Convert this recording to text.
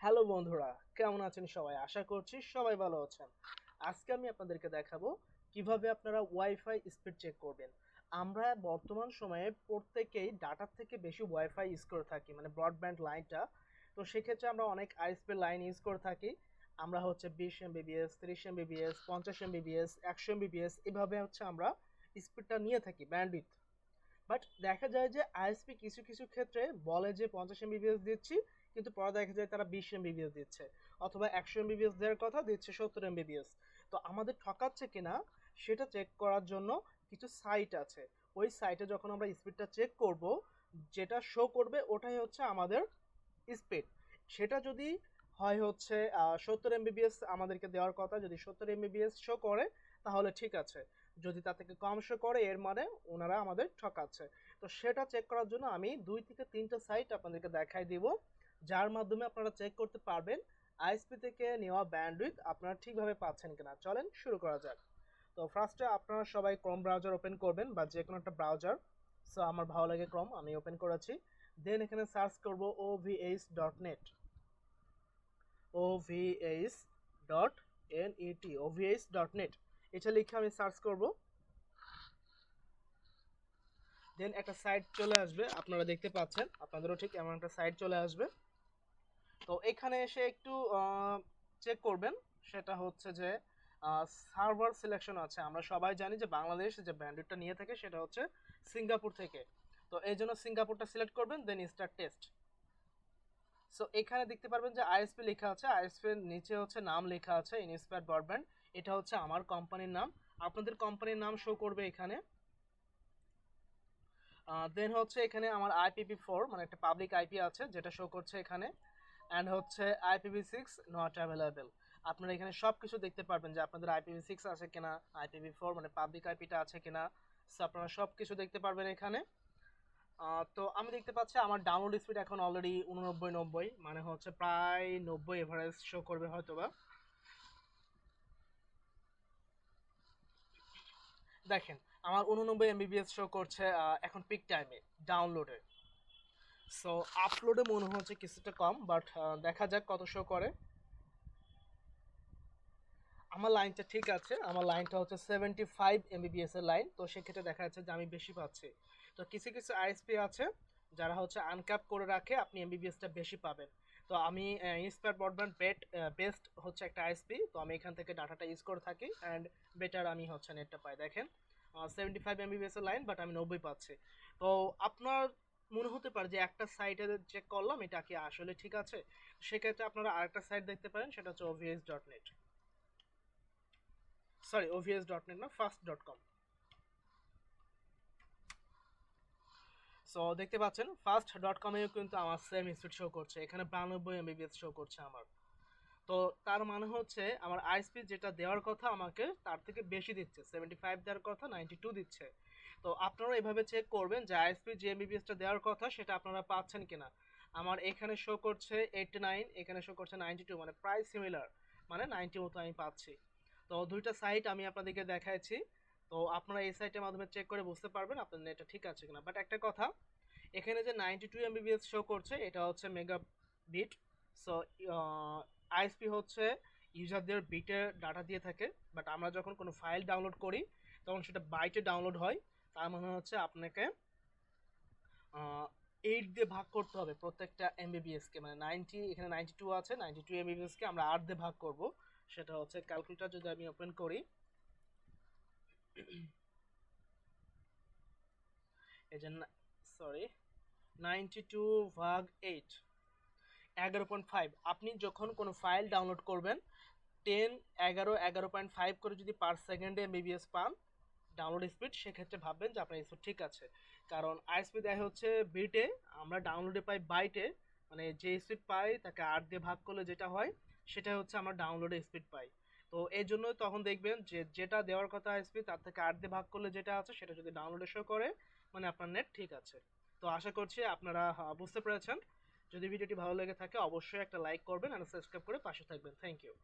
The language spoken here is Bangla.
হ্যালো বন্ধুরা, কেমন আছেন সবাই? আশা করছি সবাই ভালো আছেন। আজকে আমি আপনাদেরকে দেখাবো কিভাবে আপনারা ওয়াইফাই স্পিড চেক করবেন। আমরা বর্তমান সময়ে প্রত্যেকেই ডাটার থেকে বেশি ওয়াইফাই ইউজ করে থাকি, মানে ব্রডব্যান্ড লাইনটা। তো সেক্ষেত্রে আমরা অনেক আইএসপি লাইন ইউজ করে থাকি। আমরা হচ্ছে 20 MBps, 30 MBps, 50 MBps, 100 MBps এভাবে হচ্ছে আমরা স্পিডটা নিয়ে থাকি, ব্যান্ডউইথ। বাট দেখা যায় যে আইএসপি কিছু কিছু ক্ষেত্রে বলে যে 50 MBps দিচ্ছি, কিন্তু পরে দেখা যায় তারা 20 MBps দিচ্ছে, অথবা 100 MBps দেওয়ার কথা দিচ্ছে 70 MBps। তো আমাদের ঠকাচ্ছে কিনা সেটা চেক করার জন্য কিছু সাইট আছে। ওই সাইটে যখন আমরা স্পিডটা চেক করব, যেটা শো করবে ওটাই হচ্ছে আমাদের স্পিড। সেটা যদি হয় হচ্ছে 70 MBps আমাদেরকে দেওয়ার কথা, যদি 70 MBps শো করে তাহলে ঠিক আছে। যদি তার থেকে কম শো করে এর মানে ওনারা আমাদের ঠকাচ্ছে। তো সেটা চেক করার জন্য আমি 2 থেকে 3টা সাইট আপনাদেরকে দেখাই দিব, যার মাধ্যমে আপনারা চেক করতে পারবেন আইএসপি থেকে নেওয়া ব্যান্ডউইথ আপনারা ঠিকভাবে পাচ্ছেন কিনা। চলেন শুরু করা যাক। তো ফার্স্টে আপনারা সবাই ক্রোম ব্রাউজার ওপেন করবেন, বা যে কোনো একটা ব্রাউজার। সো আমার ভালো লাগে ক্রোম, আমি ওপেন করেছি। দেন এখানে সার্চ করব ovh.net, ovh.net, এটা লিখে আমি সার্চ করব। দেন একটা সাইট চলে আসবে, আপনারা দেখতে পাচ্ছেন, আপনাদেরও ঠিক এমন একটা সাইট চলে আসবে। তো এখানে এসে একটু চেক করবেন, সেটা হচ্ছে যে সার্ভার সিলেকশন আছে। আমরা সবাই জানি যে বাংলাদেশ যে ব্যান্ডউইথটা নিয়ে থাকে সেটা হচ্ছে সিঙ্গাপুর থেকে। তো এই জন্য সিঙ্গাপুরটা সিলেক্ট করবেন, দেন স্টার্ট টেস্ট। সো এখানে দেখতে পারবেন যে আইএসপি লেখা আছে, আইএসপি এর নিচে হচ্ছে নাম লেখা আছে ইনস্পায়ার ব্রডব্যান্ড। এটা হচ্ছে আমার কোম্পানির নাম, আপনাদের কোম্পানির নাম শো করবে এখানে। দেন হচ্ছে এখানে আমার IPv4 মানে একটা পাবলিক আইপি আছে যেটা শো করছে এখানে, অ্যান্ড হচ্ছে IPv6 নট অ্যাভেলেবেল। আপনারা এখানে সব কিছু দেখতে পারবেন যে আপনাদের IPv6 আছে কিনা, IPv4 মানে পাবলিক আইপিটা আছে কিনা। সো আপনারা সব কিছু দেখতে পারবেন এখানে। তো আমি দেখতে পাচ্ছি আমার ডাউনলোড স্পিড এখন অলরেডি 89-90, মানে হচ্ছে প্রায় 90 এভারেজ শো করবে হয়তোবা। দেখেন আমার 89 MBps শো করছে এখন পিক টাইমে ডাউনলোডে। সো আপলোডে মনে হচ্ছে কিছুটা কম, বাট দেখা যাক কত শো করে। আমার লাইনটা ঠিক আছে, আমার লাইনটা হচ্ছে 75 MBps এর লাইন, তো সেক্ষেত্রে দেখা যাচ্ছে যে আমি বেশি পাচ্ছি। তো কিছু কিছু আইএসপি আছে যারা হচ্ছে আনক্যাপ করে রাখে, আপনি এমবিবিএসটা বেশি পাবেন। তো আমি ইন্সপায়ার ব্রডব্যান্ড বেস্ট হচ্ছে একটা আইএসপি, তো আমি এখান থেকে ডাটাটা ইউজ করে থাকি, অ্যান্ড বেটার আমি হচ্ছে নেটটা পাই। দেখেন 75 MBps এর লাইন, বাট আমি 90 পাচ্ছি। তো আপনার মনে হতে পারে যে একটা সাইটে চেক করলাম এটা কি আসলে ঠিক আছে, সেক্ষেত্রে আপনারা আরেকটা সাইট দেখতে পারেন, সেটা হচ্ছে ovs.net, সরি ovs.net না, fast.com। সো দেখতে পাচ্ছেন fast.com-এও কিন্তু আমার সেম স্পিড শো করছে, এখানে 92 MBps শো করছে আমার। তো তার মানে হচ্ছে আমার আইএসপি যেটা দেওয়ার কথা আমাকে তার থেকে বেশি দিচ্ছে, 75 দেওয়ার কথা 92 দিচ্ছে। তো আপনারা এভাবে চেক করবেন যে আইএসপি যে এমবিবিএসটা দেওয়ার কথা সেটা আপনারা পাচ্ছেন কিনা। আমার এখানে শো করছে 89, এখানে শো করছে 92, মানে প্রায় সিমিলার, মানে 90 মতো আমি পাচ্ছি। তো দুইটা সাইট আমি আপনাদেরকে দেখাচ্ছি। তো আপনারা এই সাইটের মাধ্যমে চেক করে বুঝতে পারবেন আপনার নেটটা ঠিক আছে কিনা। বাট একটা কথা, এখানে যে 92 MBps শো করছে এটা হচ্ছে মেগা বিট। সো আইএসপি হচ্ছে ইউজারদের বিটে ডাটা দিয়ে থাকে, বাট আমরা যখন কোনো ফাইল ডাউনলোড করি তখন সেটা বাইটে ডাউনলোড হয়। তার মানে হচ্ছে আপনাকে 8 দিয়ে ভাগ করতে হবে প্রত্যেকটা এমবিবিএসকে, মানে 90, এখানে 92 আছে, 92 MBPSকে আমরা 8 দিয়ে ভাগ করব। সেটা হচ্ছে ক্যালকুলেটর যদি আমি ওপেন করি, এই যে সরি 92/8, 11.5। আপনি যখন কোনো ফাইল ডাউনলোড করবেন 10, 11, 11.5 করে যদি পার সেকেন্ডে এমবিবিএস পান ডাউনলোড স্পিড, সেক্ষেত্রে ভাববেন যে আপনার স্পিড ঠিক আছে। কারণ আইএসপি দেয় হচ্ছে বিটে, আমরা ডাউনলোডে পাই বাইটে, মানে যে স্পিড পাই তাকে 8 দিয়ে ভাগ করলে যেটা হয় সেটা হচ্ছে আমরা ডাউনলোডে স্পিড পাই। তো এই জন্য তখন দেখবেন যে যেটা দেওয়ার কথা আইএসপি তার থেকে 8 দিয়ে ভাগ করলে যেটা আছে সেটা যদি ডাউনলোডে শো করে, মানে আপনার নেট ঠিক আছে। তো আশা করছি আপনারা বুঝতে পেরেছেন। যদি ভিডিওটি ভালো লেগে থাকে অবশ্যই একটা লাইক করবেন আর সাবস্ক্রাইব করে পাশে থাকবেন। Thank you.